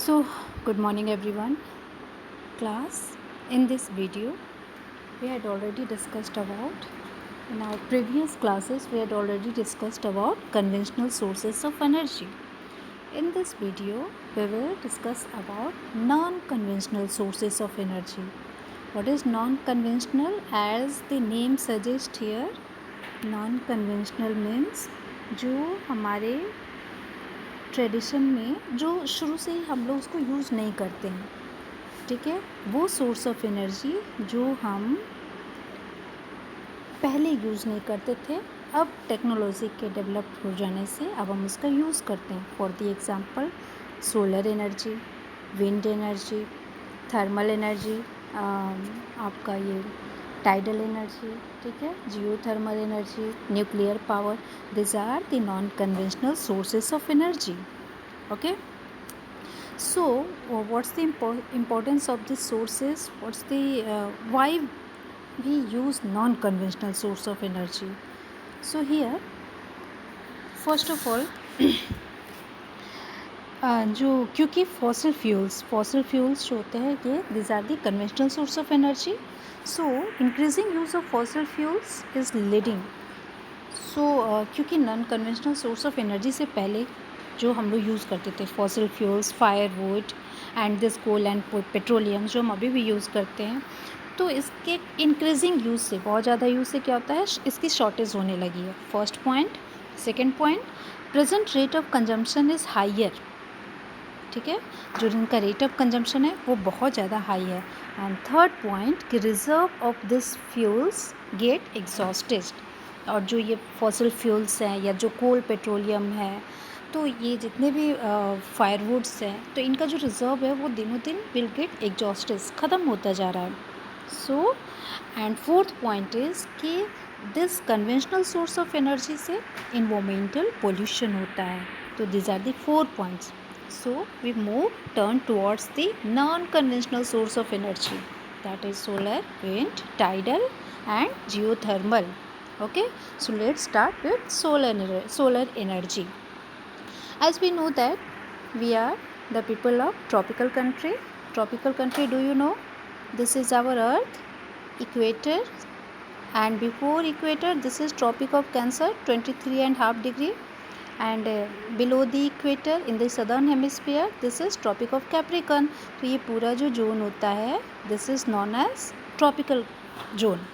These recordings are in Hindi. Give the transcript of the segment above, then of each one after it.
So, good morning everyone. Class, in this video, we had already discussed about, in our previous classes, we had already discussed about conventional sources of energy. In this video, we will discuss about non-conventional sources of energy. What is non-conventional? As the name suggests here, non-conventional means जो हमारे ट्रेडिशन में जो शुरू से ही हम लोग उसको यूज़ नहीं करते हैं, ठीक है, वो सोर्स ऑफ एनर्जी जो हम पहले यूज़ नहीं करते थे, अब टेक्नोलॉजी के डेवलप हो जाने से अब हम उसका यूज़ करते हैं. For the example solar energy, wind energy, thermal energy, आपका ये टाइडल एनर्जी, ठीक है, geothermal energy, nuclear power. This are the non conventional sources of energy. Okay, so what's the importance of these sources? What's the why we use non-conventional source of energy? So here, first of all, जो क्योंकि फॉसिल फ्यूल्स जो होते हैं ये this are the conventional source of energy. So increasing use of fossil fuels is leading. So क्योंकि non conventional source of energy से पहले जो हम लोग यूज़ करते थे fossil fuels, firewood and this coal and petroleum जो हम अभी भी यूज़ करते हैं, तो इसके इंक्रीजिंग यूज़ से, बहुत ज़्यादा यूज़ से क्या होता है, इसकी शॉर्टेज होने लगी है. First point. Second point, present rate of consumption is higher. ठीक है, जो इनका रेट ऑफ कंजम्पशन है वो बहुत ज़्यादा हाई है. एंड थर्ड पॉइंट कि reserve of this fuels get exhausted. और जो ये फॉसिल फ्यूल्स हैं या जो कोल पेट्रोलियम है, तो ये जितने भी फायरवुड्स हैं, तो इनका जो रिज़र्व है वो दिनों दिन विल गेट एग्जॉस्टेड, ख़त्म होता जा रहा है. So and fourth point is कि this conventional source of energy से इन्वायरमेंटल पोल्यूशन होता है. तो this are the 4 points. So we move turn towards the non conventional source of energy, that is solar, wind, tidal and geothermal. Okay, so let's start with solar energy. As we know that we are the people of tropical country. Tropical country, do you know? This is our earth, equator, and before equator this is tropic of Cancer, 23.5 degree, and below the equator in the southern hemisphere this is tropic of Capricorn. तो ये पूरा जो जोन होता है this is known as tropical zone.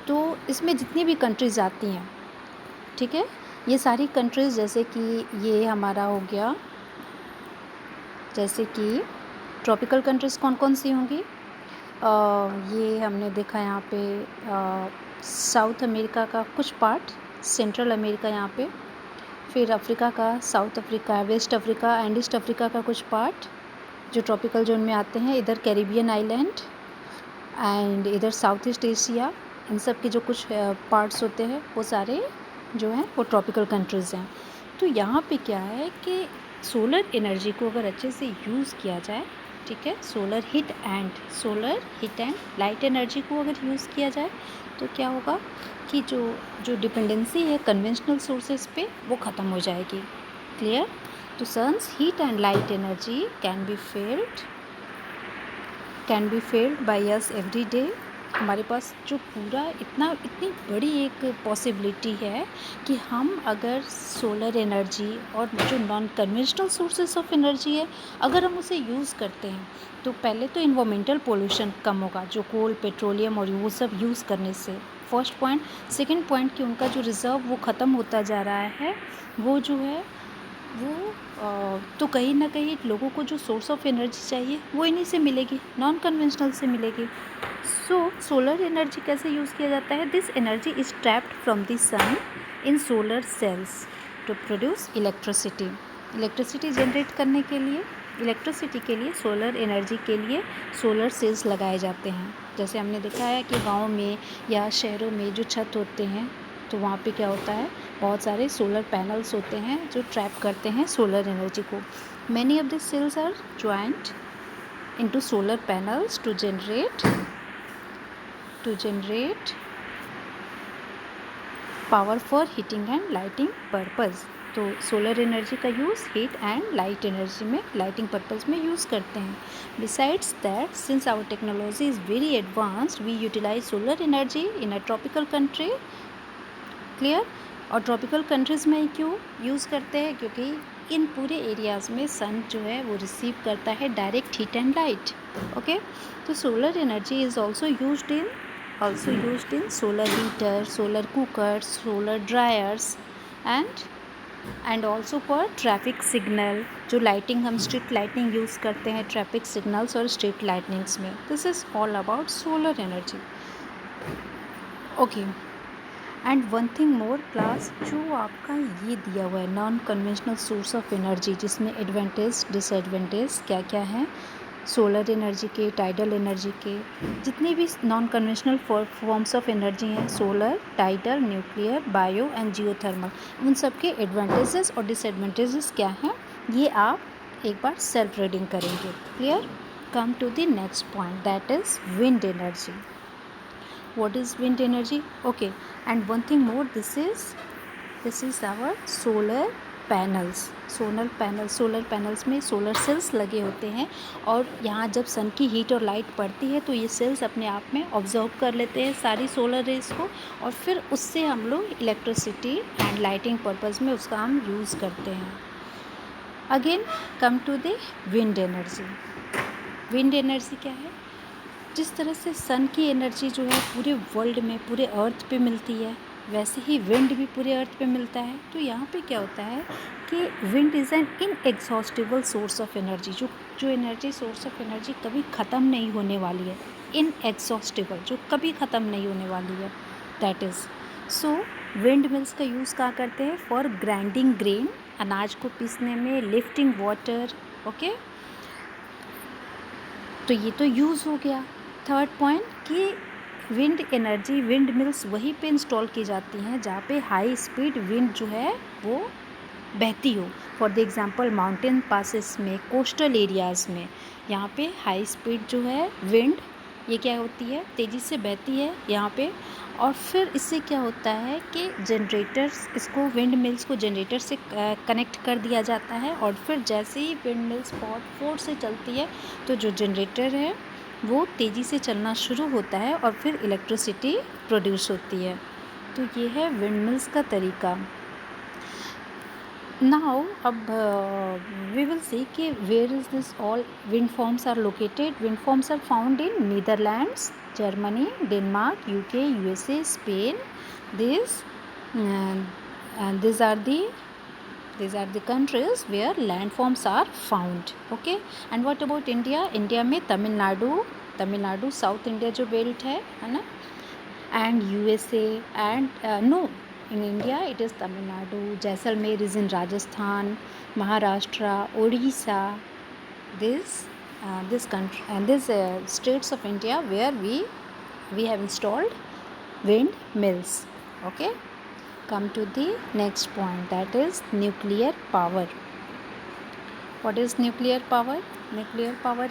तो इसमें जितनी भी कंट्रीज़ आती हैं, ठीक है, ये सारी कंट्रीज़ जैसे कि ये हमारा हो गया, जैसे कि ट्रॉपिकल कंट्रीज़ कौन कौन सी होंगी, ये हमने देखा यहाँ पे साउथ अमेरिका का कुछ पार्ट, सेंट्रल अमेरिका यहाँ पे, फिर अफ्रीका का, South Africa, West Africa and East Africa का कुछ पार्ट जो ट्रॉपिकल जोन में आते हैं, इधर कैरिबियन आइलैंड एंड इधर साउथ ईस्ट एशिया, इन सब के जो कुछ पार्ट्स होते हैं वो सारे जो हैं वो ट्रॉपिकल कंट्रीज़ हैं. तो यहाँ पे क्या है कि सोलर एनर्जी को अगर अच्छे से यूज़ किया जाए, ठीक है, solar heat and light energy को अगर यूज़ किया जाए तो क्या होगा कि जो डिपेंडेंसी है कन्वेंशनल सोर्सेज पे वो ख़त्म हो जाएगी. क्लियर? तो sun's heat and light energy can be felt by us every day. हमारे पास जो पूरा इतनी बड़ी एक पॉसिबिलिटी है कि हम अगर सोलर एनर्जी और जो non conventional sources of energy है अगर हम उसे यूज़ करते हैं तो पहले तो इन्वायरमेंटल पोल्यूशन कम होगा, जो कोल पेट्रोलियम और वो सब यूज़ करने से. First point. सेकंड पॉइंट कि उनका जो रिज़र्व वो ख़त्म होता जा रहा है, वो जो है वो तो कहीं ना कहीं लोगों को जो सोर्स ऑफ एनर्जी चाहिए वो इन्हीं से मिलेगी, नॉन कन्वेंशनल से मिलेगी. सो सोलर एनर्जी कैसे यूज़ किया जाता है? This energy is trapped from the sun in solar cells to produce electricity. Electricity generate करने के लिए, इलेक्ट्रिसिटी के लिए, सोलर एनर्जी के लिए सोलर सेल्स लगाए जाते हैं. जैसे हमने देखा है कि गाँव में या शहरों में जो छत होते हैं तो वहाँ पे क्या होता है, बहुत सारे सोलर पैनल्स होते हैं जो ट्रैप करते हैं सोलर एनर्जी को. Many of this cells are joined into solar panels to generate power for heating and lighting purpose. तो सोलर एनर्जी का use heat and light energy में, लाइटिंग पर्पज़ में यूज़ करते हैं. Besides that, since our technology is very advanced, we utilize solar energy in a tropical country. Clear. और ट्रॉपिकल कंट्रीज़ में क्यों यूज़ करते हैं? क्योंकि इन पूरे एरियाज़ में सन जो है वो रिसीव करता है direct heat and light. Okay. तो solar energy is also used in solar heater, solar cookers, solar dryers and also for traffic signal. जो लाइटिंग, हम स्ट्रीट लाइटिंग यूज़ करते हैं ट्रैफिक सिग्नल्स और स्ट्रीट लाइटिंग्स में. This is all about solar energy. Okay. And one thing more class, जो आपका ये दिया हुआ है non conventional source of energy, जिसमें एडवांटेज डिसएडवांटेज क्या क्या हैं सोलर एनर्जी के, टाइडल एनर्जी के, जितने भी non conventional forms of energy हैं, solar, tidal, nuclear, bio and geothermal, उन सब के एडवांटेजेस और डिसएडवांटेजेस क्या हैं, ये आप एक बार सेल्फ रीडिंग करेंगे. Clear. Come to the next point, that is wind energy. What is wind energy? Okay. And one thing more, this is our solar panels. Solar panels में सोलर सेल्स लगे होते हैं, और यहाँ जब सन की हीट और लाइट पड़ती है तो ये सेल्स अपने आप में ऑब्जर्व कर लेते हैं सारी सोलर रेज को, और फिर उससे हम लोग इलेक्ट्रिसिटी एंड लाइटिंग पर्पज़ में उसका हम यूज़ करते हैं. Again come to the wind energy. Wind energy क्या है? जिस तरह से सन की एनर्जी जो है पूरे वर्ल्ड में, पूरे अर्थ पे मिलती है, वैसे ही विंड भी पूरे अर्थ पे मिलता है. तो यहाँ पे क्या होता है कि wind is an inexhaustible source of energy. जो एनर्जी, सोर्स ऑफ एनर्जी कभी ख़त्म नहीं होने वाली है. इनएग्जॉस्टिबल, जो कभी ख़त्म नहीं होने वाली है, that is. So wind mills का यूज़ कहाँ करते हैं? फॉर ग्राइंडिंग ग्रेन, अनाज को पीसने में, लिफ्टिंग वाटर. ओके. तो ये तो यूज़ हो गया. थर्ड पॉइंट कि विंड एनर्जी, विंड मिल्स वहीं पे इंस्टॉल की जाती हैं जहाँ पे हाई स्पीड विंड जो है वो बहती हो. For the example mountain passes में, कोस्टल एरियाज़ में, यहाँ पे हाई स्पीड जो है विंड, ये क्या होती है? तेज़ी से बहती है यहाँ पे. और फिर इससे क्या होता है कि जनरेटर्स, इसको विंड मिल्स को जनरेटर से कनेक्ट कर दिया जाता है, और फिर जैसे ही विंड मिल्स बहुत फोर्स से चलती है तो जो जनरेटर है वो तेज़ी से चलना शुरू होता है और फिर इलेक्ट्रिसिटी प्रोड्यूस होती है. तो ये है विंड मिल्स का तरीका. नाउ अब वी विल सी कि where is this all wind farms are located. Wind farms are found in Netherlands, Germany, Denmark, UK, USA, Spain. These these are the countries where landforms are found. Okay. And what about India? India में तमिलनाडु साउथ इंडिया जो बेल्ट है ना, and USA and no, in India it is Tamil Nadu, Jaisalmer is in Rajasthan, Maharashtra, Odisha. This country and these states of India where we have installed wind mills. Okay. Come to the next point, that is nuclear power. What is nuclear power? Nuclear power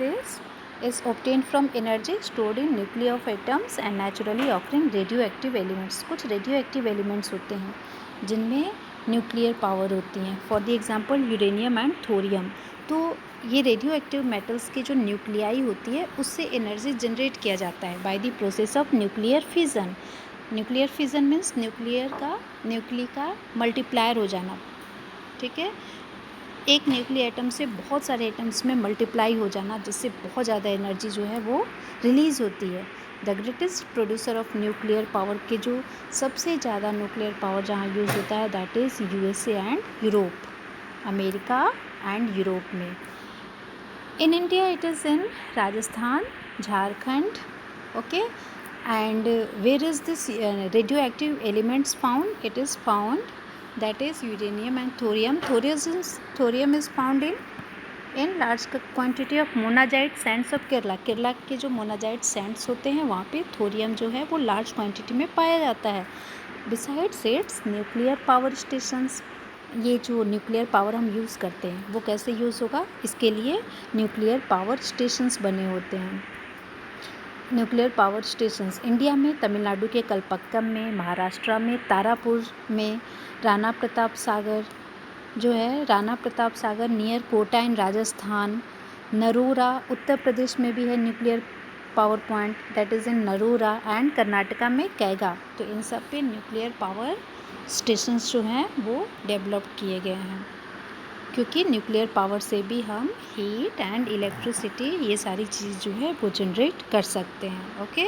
is obtained from energy stored in nuclei of atoms and naturally occurring radioactive elements. कुछ radioactive elements होते हैं जिनमें न्यूक्लियर पावर होती हैं. For the example uranium and thorium. तो ये रेडियो एक्टिव मेटल्स की जो न्यूक्लियाई होती है उससे एनर्जी जनरेट किया जाता है by the process of nuclear fission. Nuclear fission means nuclei का मल्टीप्लायर हो जाना. ठीक है. एक न्यूक्लियर एटम से बहुत सारे एटम्स में मल्टीप्लाई हो जाना, जिससे बहुत ज़्यादा एनर्जी जो है वो रिलीज़ होती है. The greatest producer of nuclear power के जो सबसे ज़्यादा न्यूक्लियर पावर जहाँ यूज़ होता है that is USA and Europe, America and Europe में. In India it is in Rajasthan, Jharkhand. Okay. And where is this radioactive elements found? It is found, that is uranium and thorium. Thorium is found in large quantity of monazite sands of Kerala. Kerala के जो मोनाजाइट सैंड्स होते हैं वहाँ पे थोरियम जो है वो लार्ज क्वांटिटी में पाया जाता है. Besides it's nuclear power stations. ये जो न्यूक्लियर पावर हम यूज़ करते हैं वो कैसे यूज़ होगा? इसके लिए न्यूक्लियर पावर स्टेशंस बने होते हैं. न्यूक्लियर पावर स्टेशंस इंडिया में तमिलनाडु के कलपक्कम में, महाराष्ट्र में तारापुर में, राणा प्रताप सागर, जो है राणा प्रताप सागर नियर कोटा इन राजस्थान, नरोरा उत्तर प्रदेश में भी है nuclear power point, that is in Narora, and Karnataka में कैगा। तो इन सब पे न्यूक्लियर पावर स्टेशंस जो हैं वो डेवलप किए गए हैं, क्योंकि न्यूक्लियर पावर से भी हम हीट एंड इलेक्ट्रिसिटी ये सारी चीज़ जो है वो जनरेट कर सकते हैं। ओके,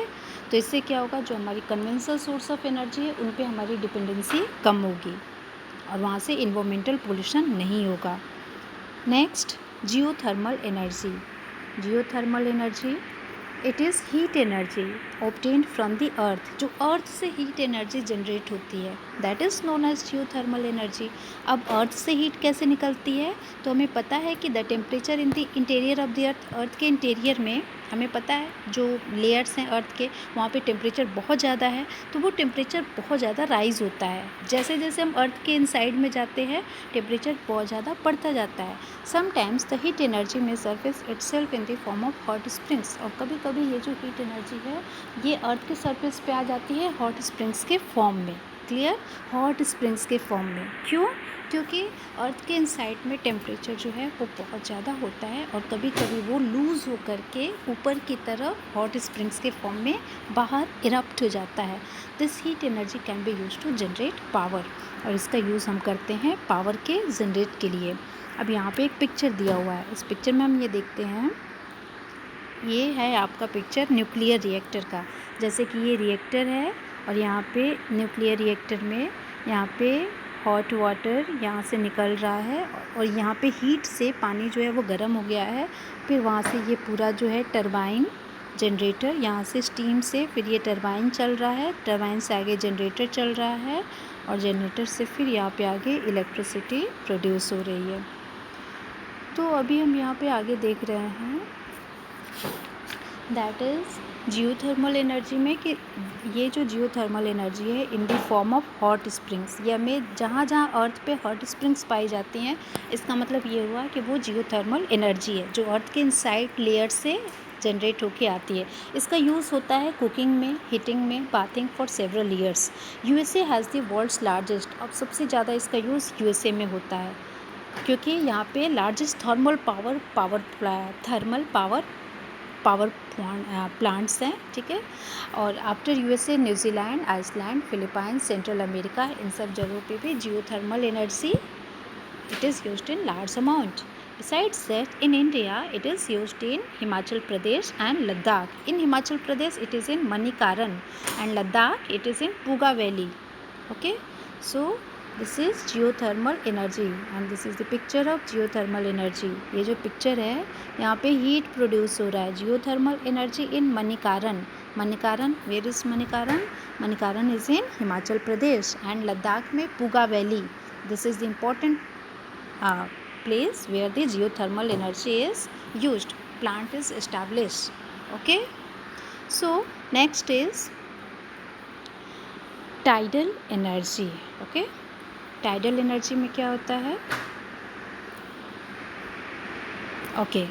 तो इससे क्या होगा, जो हमारी कन्वेंशनल सोर्स ऑफ एनर्जी है उन पे हमारी डिपेंडेंसी कम होगी और वहाँ से इन्वायरमेंटल पोल्यूशन नहीं होगा। Next, geothermal energy. Geothermal energy it is heat energy obtained from the earth. जो अर्थ से हीट एनर्जी जनरेट होती है that is known as geothermal energy. अब अर्थ से हीट कैसे निकलती है, तो हमें पता है कि the temperature in the interior of the earth, earth के इंटीरियर में हमें पता है जो लेयर्स हैं अर्थ के वहाँ पे टेम्परेचर बहुत ज़्यादा है, तो वो टेम्परेचर बहुत ज़्यादा राइज़ होता है। जैसे जैसे हम अर्थ के इनसाइड में जाते हैं टेम्परेचर बहुत ज़्यादा बढ़ता जाता है। समटाइम्स द हीट एनर्जी में surface itself in the form of hot springs. और कभी कभी ये जो हीट एनर्जी है ये अर्थ के सरफेस पे आ जाती है हॉट स्प्रिंग्स के फॉर्म में। क्लियर, हॉट स्प्रिंग्स के फॉर्म में। क्यों? क्योंकि अर्थ के इनसाइड में टेम्परेचर जो है वो बहुत ज़्यादा होता है और कभी कभी वो लूज़ होकर के ऊपर की तरफ हॉट स्प्रिंग्स के फॉर्म में बाहर इरप्ट हो जाता है। This heat energy can be use to generate power, और इसका यूज़ हम करते हैं पावर के जनरेट के लिए। अब यहाँ पे एक पिक्चर दिया हुआ है, इस पिक्चर में हम ये देखते हैं, ये है आपका पिक्चर न्यूक्लियर रिएक्टर का। जैसे कि ये रिएक्टर है और यहाँ पे न्यूक्लियर रिएक्टर में यहाँ पे हॉट वाटर यहाँ से निकल रहा है और यहाँ पे हीट से पानी जो है वो गर्म हो गया है। फिर वहाँ से ये पूरा जो है टरबाइन जनरेटर, यहाँ से स्टीम से फिर ये टरबाइन चल रहा है, टरबाइन से आगे जनरेटर चल रहा है और जनरेटर से फिर यहाँ पे आगे इलेक्ट्रिसिटी प्रोड्यूस हो रही है। तो अभी हम यहाँ पे आगे देख रहे हैं दैट इज़ जियोथर्मल एनर्जी में कि ये जो जियोथर्मल एनर्जी है in the form of hot springs, ये हमें जहाँ जहाँ अर्थ पे हॉट स्प्रिंग्स पाई जाती हैं इसका मतलब ये हुआ कि वो जियोथर्मल एनर्जी है जो अर्थ के इनसाइड लेयर से जनरेट होके आती है। इसका यूज़ होता है कुकिंग में, हीटिंग में, bathing for several years. USA has the world's largest, अब सबसे ज़्यादा इसका यूज़ यूएसए में होता है क्योंकि यहाँ पे लार्जेस्ट थर्मल पावर प्लांट्स हैं। ठीक है, और after USA New Zealand, Iceland, Philippines, central America, इन सब जगहों पे भी geothermal energy it is used in large amount. Besides that, in India, it is used in Himachal Pradesh and Ladakh. In Himachal Pradesh, it is in Manikaran, and Ladakh, it is in Puga Valley. Okay, so this is geothermal energy, and this is the picture of geothermal energy. ये जो picture है यहाँ पे heat produce हो रहा है, geothermal energy in Manikaran. Manikaran, where is Manikaran? Manikaran is in Himachal Pradesh, and Ladakh में Puga Valley. This is the important place where the geothermal energy is used, plant is established. Okay, so next is tidal energy. Okay, tidal energy में क्या होता है? ओके,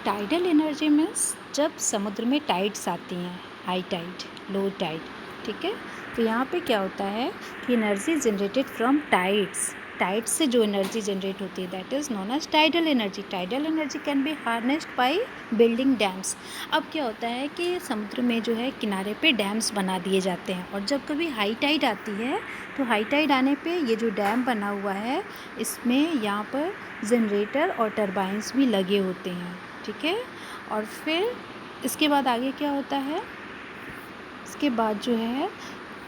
टाइडल एनर्जी मीन्स जब समुद्र में टाइड्स आती हैं, हाई टाइड, लो टाइड। ठीक है, तो यहाँ पे क्या होता है कि energy generated from tides, tides से जो एनर्जी जनरेट होती है that is known as tidal energy. Tidal energy can be harnessed by building dams. अब क्या होता है कि समुद्र में जो है किनारे पे डैम्स बना दिए जाते हैं और जब कभी हाई टाइड आती है तो हाई टाइड आने पे ये जो डैम बना हुआ है इसमें यहाँ पर जनरेटर और टरबाइंस भी लगे होते हैं। ठीक है, और फिर इसके बाद आगे क्या होता है, इसके बाद जो है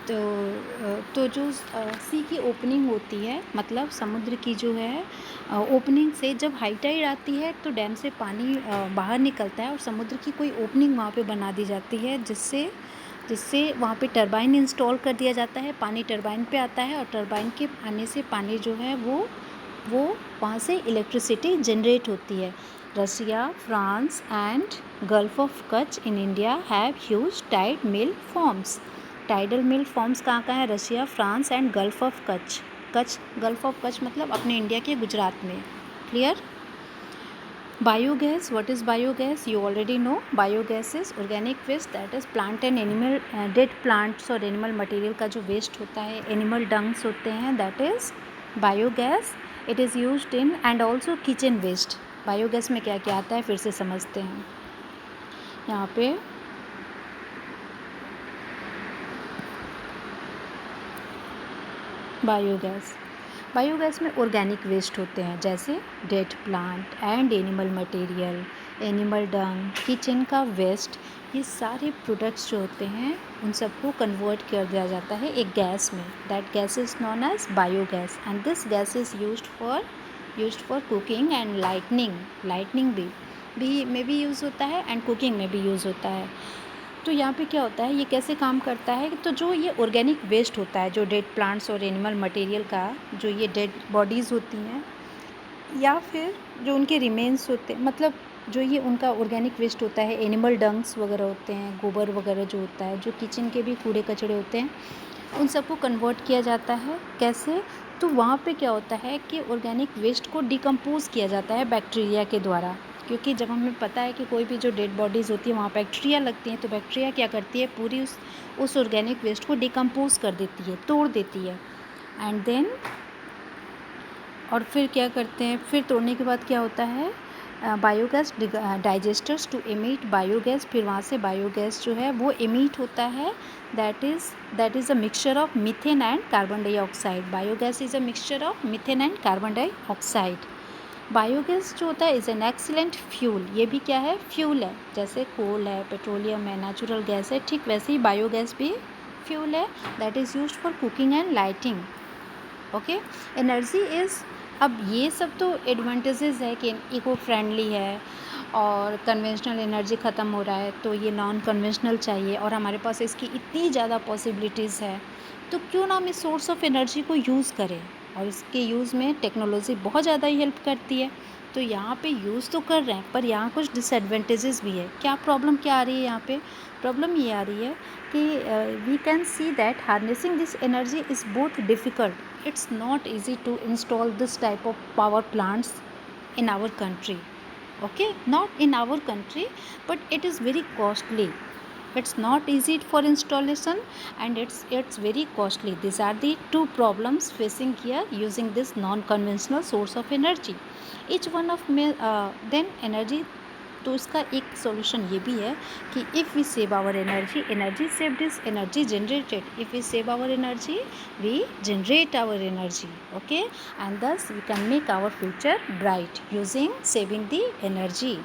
तो जो सी की ओपनिंग होती है, मतलब समुद्र की जो है ओपनिंग से जब हाई टाइड आती है तो डैम से पानी बाहर निकलता है और समुद्र की कोई ओपनिंग वहाँ पे बना दी जाती है जिससे वहाँ पे टरबाइन इंस्टॉल कर दिया जाता है। पानी टरबाइन पे आता है और टरबाइन के आने से पानी जो है वो वहाँ से इलेक्ट्रिसिटी जनरेट होती है। रसिया, France and gulf of Kutch in India have huge Tide mill forms. Tidal mill forms कहाँ है? रसिया, France and gulf of Kutch. Gulf of Kutch मतलब अपने इंडिया के गुजरात में। Clear? Biogas, what is biogas? You already know. Biogas is organic waste that is plant and animal, dead plants और एनिमल मटेरियल का जो वेस्ट होता है, एनिमल डंग्स होते हैं, that is biogas. It is used in and also kitchen waste. Biogas में क्या क्या आता है फिर से समझते हैं। यहाँ पे बायोगैस, बायोगैस में ऑर्गेनिक वेस्ट होते हैं जैसे dead plant and animal material, animal Dang, kitchen का वेस्ट, ये सारे प्रोडक्ट्स जो होते हैं उन सबको कन्वर्ट कर दिया जाता है एक गैस में। That gas is known as biogas and this gas is used for cooking and lightning भी में भी यूज़ होता है एंड कुकिंग में भी यूज़ होता है। तो यहाँ पे क्या होता है, ये कैसे काम करता है, तो जो ये ऑर्गेनिक वेस्ट होता है, जो डेड प्लांट्स और एनिमल मटेरियल का, जो ये डेड बॉडीज़ होती हैं या फिर जो उनके रिमेन्स होते हैं, मतलब जो ये उनका ऑर्गेनिक वेस्ट होता है, एनिमल डंग्स वगैरह होते हैं, गोबर वगैरह जो होता है, जो किचन के भी कूड़े कचड़े होते हैं, उन सबको कन्वर्ट किया जाता है। कैसे, तो वहाँ पे क्या होता है कि ऑर्गेनिक वेस्ट को डिकम्पोज़ किया जाता है बैक्टीरिया के द्वारा, क्योंकि जब हमें पता है कि कोई भी जो डेड बॉडीज़ होती है वहाँ बैक्टीरिया लगती हैं, तो बैक्टीरिया क्या करती है, पूरी उस ऑर्गेनिक वेस्ट को डिकम्पोज़ कर देती है, तोड़ देती है। एंड देन और फिर क्या करते हैं, फिर तोड़ने के बाद क्या होता है, biogas digesters to emit biogas, फिर वहाँ से बायोगैस जो है वो एमिट होता है। That is a mixture of methane and carbon dioxide. Biogas is a mixture of methane and carbon dioxide. Biogas जो होता है इज़ एन एक्सीलेंट फ्यूल। ये भी क्या है, फ्यूल है, जैसे कोल है, पेट्रोलियम है, नेचुरल गैस है, ठीक वैसे ही बायोगैस भी फ्यूल है। That is used for cooking and lighting. Okay, energy is, अब ये सब तो एडवांटेजेस है कि इको फ्रेंडली है और कन्वेंशनल एनर्जी ख़त्म हो रहा है, तो ये नॉन कन्वेंशनल चाहिए और हमारे पास इसकी इतनी ज़्यादा पॉसिबिलिटीज़ है, तो क्यों ना हम इस सोर्स ऑफ एनर्जी को यूज़ करें। और इसके यूज़ में टेक्नोलॉजी बहुत ज़्यादा ही हेल्प करती है। तो यहाँ पे यूज़ तो कर रहे हैं, पर यहाँ कुछ डिसएडवांटेजेस भी है। क्या प्रॉब्लम क्या आ रही है यहाँ पे, प्रॉब्लम ये आ रही है कि we can see that harnessing this energy is both difficult, it's not easy to install this type of power plants in our country. Okay, not in our country, but it is very costly. It's not easy for installation and it's very costly. These are the two problems facing here using this non conventional source of energy. Each one of then energy, तो इसका एक सॉल्यूशन ये भी है कि if we save our energy saved is energy generated. If we save our energy we generate our energy. Okay, and thus we can make our future bright using saving the energy.